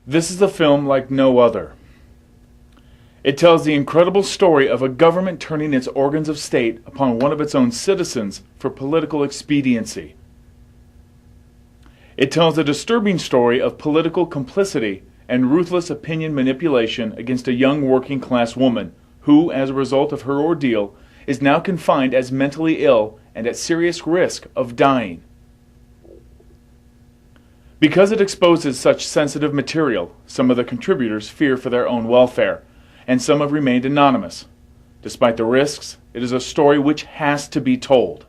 This is a film like no other. It tells the incredible story of a government turning its organs of state upon one of its own citizens for political expediency. It tells a disturbing story of political complicity and ruthless opinion manipulation against a young working-class woman who, as a result of her ordeal, is now confined as mentally ill and at serious risk of dying. Because it exposes such sensitive material, some of the contributors fear for their own welfare, and some have remained anonymous. Despite the risks, it is a story which has to be told.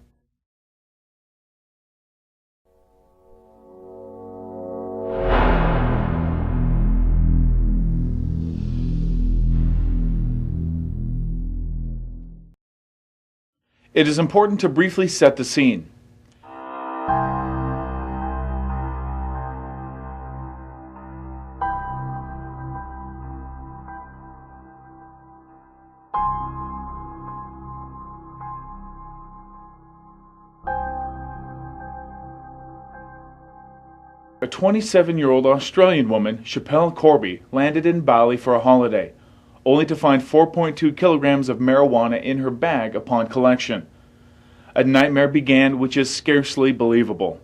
It is important to briefly set the scene. A 27-year-old Australian woman, Schapelle Corby, landed in Bali for a holiday, only to find 4.2 kilograms of marijuana in her bag upon collection. A nightmare began which is scarcely believable.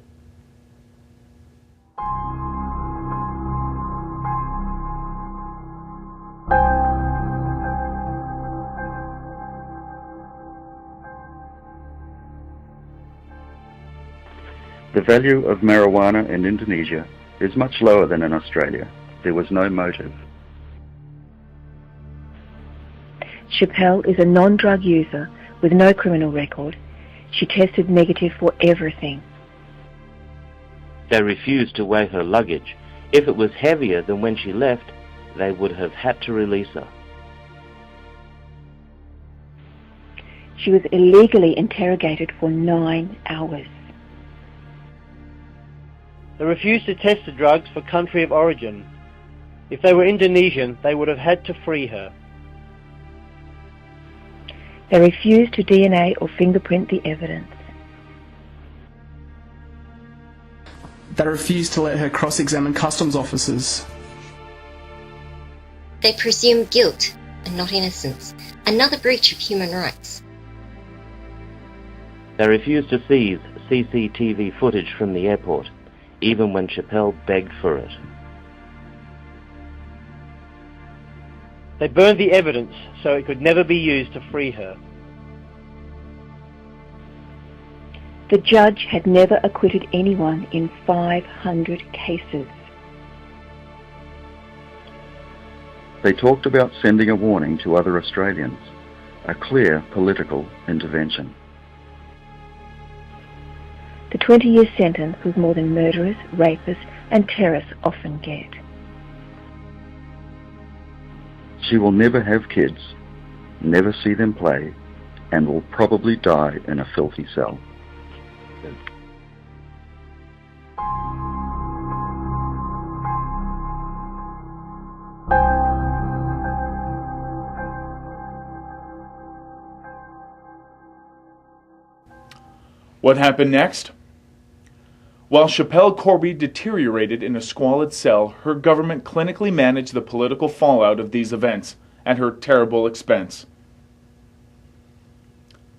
The value of marijuana in Indonesia is much lower than in Australia. There was no motive. Schapelle is a non-drug user with no criminal record. She tested negative for everything. They refused to weigh her luggage. If it was heavier than when she left, they would have had to release her. She was illegally interrogated for 9 hours. They refused to test the drugs for country of origin. If they were Indonesian, they would have had to free her. They refused to DNA or fingerprint the evidence. They refused to let her cross-examine customs officers. They presumed guilt and not innocence, another breach of human rights. They refused to seize CCTV footage from the airport, even when Schapelle begged for it. They burned the evidence so it could never be used to free her. The judge had never acquitted anyone in 500 cases. They talked about sending a warning to other Australians, a clear political intervention. The 20-year sentence was more than murderers, rapists and terrorists often get. She will never have kids, never see them play, and will probably die in a filthy cell. What happened next? While Schapelle Corby deteriorated in a squalid cell, her government clinically managed the political fallout of these events at her terrible expense.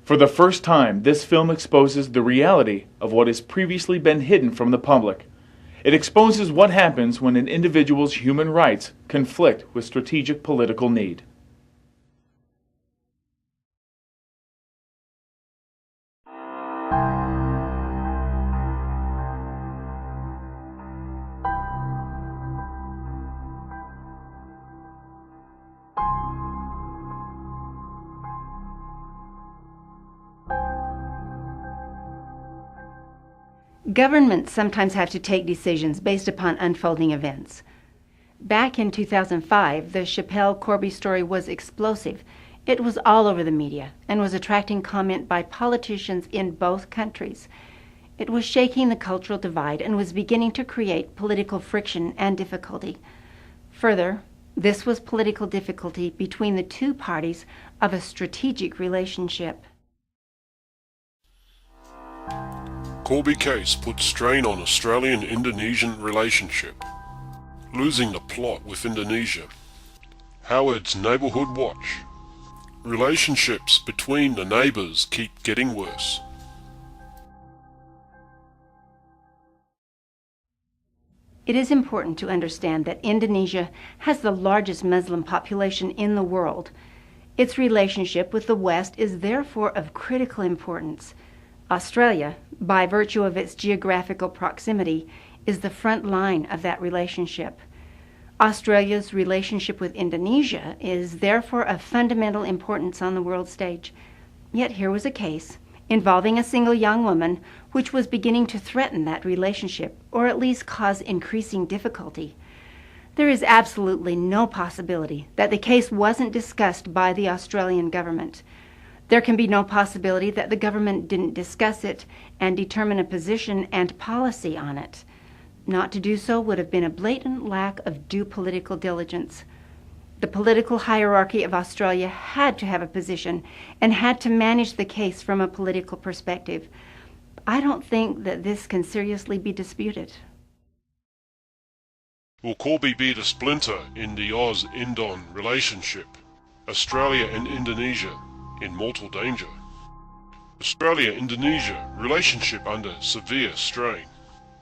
For the first time, this film exposes the reality of what has previously been hidden from the public. It exposes what happens when an individual's human rights conflict with strategic political need. Governments sometimes have to take decisions based upon unfolding events. Back in 2005, the Schapelle Corby story was explosive. It was all over the media and was attracting comment by politicians in both countries. It was shaking the cultural divide and was beginning to create political friction and difficulty. Further, this was political difficulty between the two parties of a strategic relationship. Corby case puts strain on Australian-Indonesian relationship. Losing the plot with Indonesia. Howard's Neighbourhood Watch. Relationships between the neighbours keep getting worse. It is important to understand that Indonesia has the largest Muslim population in the world. Its relationship with the West is therefore of critical importance. Australia, by virtue of its geographical proximity, is the front line of that relationship. Australia's relationship with Indonesia is therefore of fundamental importance on the world stage. Yet here was a case involving a single young woman which was beginning to threaten that relationship, or at least cause increasing difficulty. There is absolutely no possibility that the case wasn't discussed by the Australian government. There can be no possibility that the government didn't discuss it and determine a position and policy on it. Not to do so would have been a blatant lack of due political diligence. The political hierarchy of Australia had to have a position and had to manage the case from a political perspective. I don't think that this can seriously be disputed. Will Corby be the splinter in the Oz-Indon relationship? Australia and Indonesia in mortal danger. Australia-Indonesia relationship under severe strain.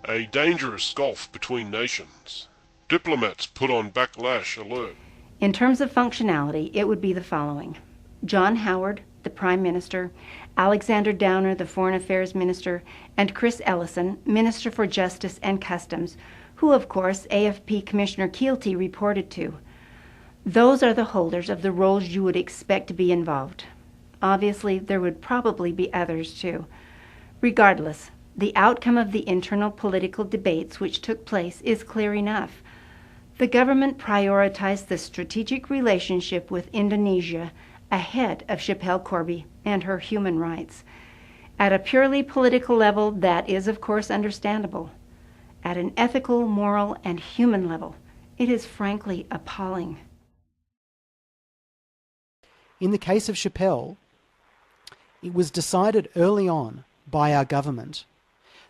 A dangerous gulf between nations. Diplomats put on backlash alert. In terms of functionality, it would be the following. John Howard, the Prime Minister, Alexander Downer, the Foreign Affairs Minister, and Chris Ellison, Minister for Justice and Customs, who, of course, AFP Commissioner Keelty reported to. Those are the holders of the roles you would expect to be involved. Obviously, there would probably be others, too. Regardless, the outcome of the internal political debates which took place is clear enough. The government prioritized the strategic relationship with Indonesia ahead of Schapelle Corby and her human rights. At a purely political level, that is, of course, understandable. At an ethical, moral, and human level, it is frankly appalling. In the case of Schapelle, it was decided early on by our government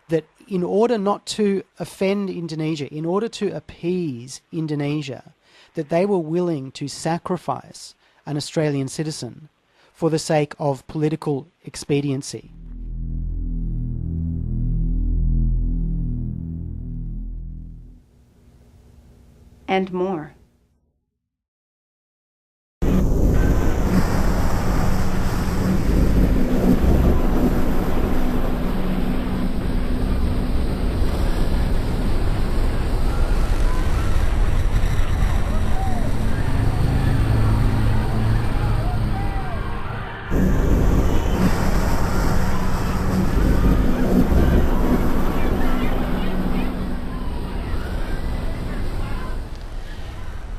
that in order not to offend Indonesia, in order to appease Indonesia, that they were willing to sacrifice an Australian citizen for the sake of political expediency. And more.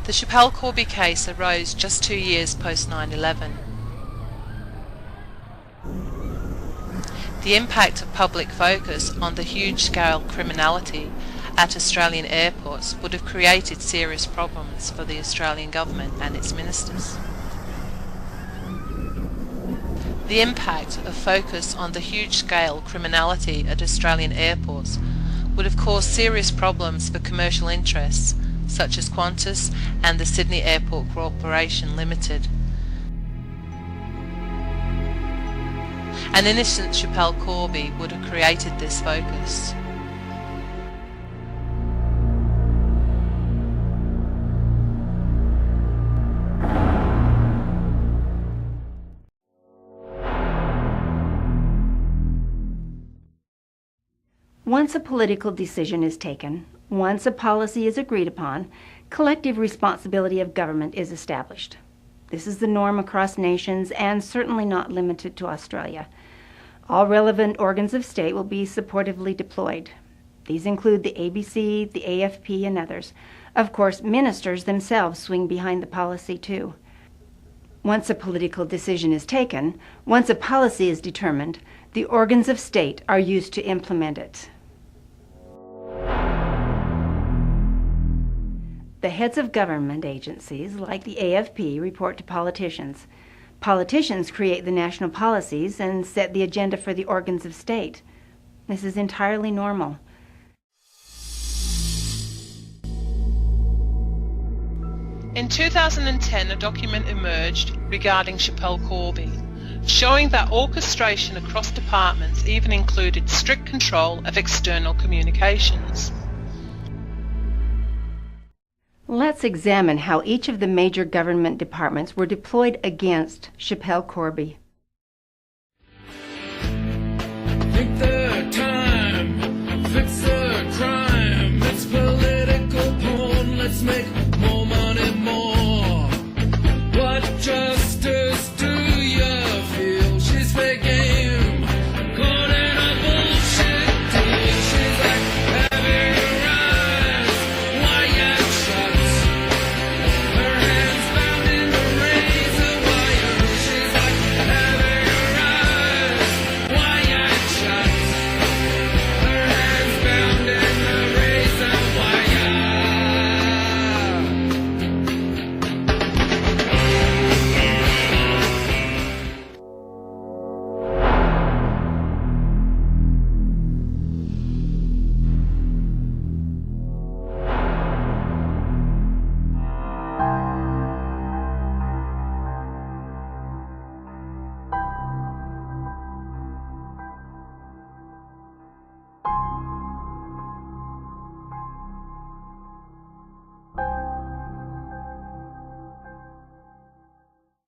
The Schapelle Corby case arose just 2 years post 9/11. The impact of public focus on the huge-scale criminality at Australian airports would have created serious problems for the Australian government and its ministers. The impact of focus on the huge-scale criminality at Australian airports would have caused serious problems for commercial interests such as Qantas and the Sydney Airport Corporation Limited. An innocent Schapelle Corby would have created this focus. Once a political decision is taken, once a policy is agreed upon, collective responsibility of government is established. This is the norm across nations and certainly not limited to Australia. All relevant organs of state will be supportively deployed. These include the ABC, the AFP, and others. Of course, ministers themselves swing behind the policy too. Once a political decision is taken, once a policy is determined, the organs of state are used to implement it. The heads of government agencies, like the AFP, report to politicians. Politicians create the national policies and set the agenda for the organs of state. This is entirely normal. In 2010, a document emerged regarding Schapelle Corby, showing that orchestration across departments even included strict control of external communications. Let's examine how each of the major government departments were deployed against Schapelle Corby. Take the time, fix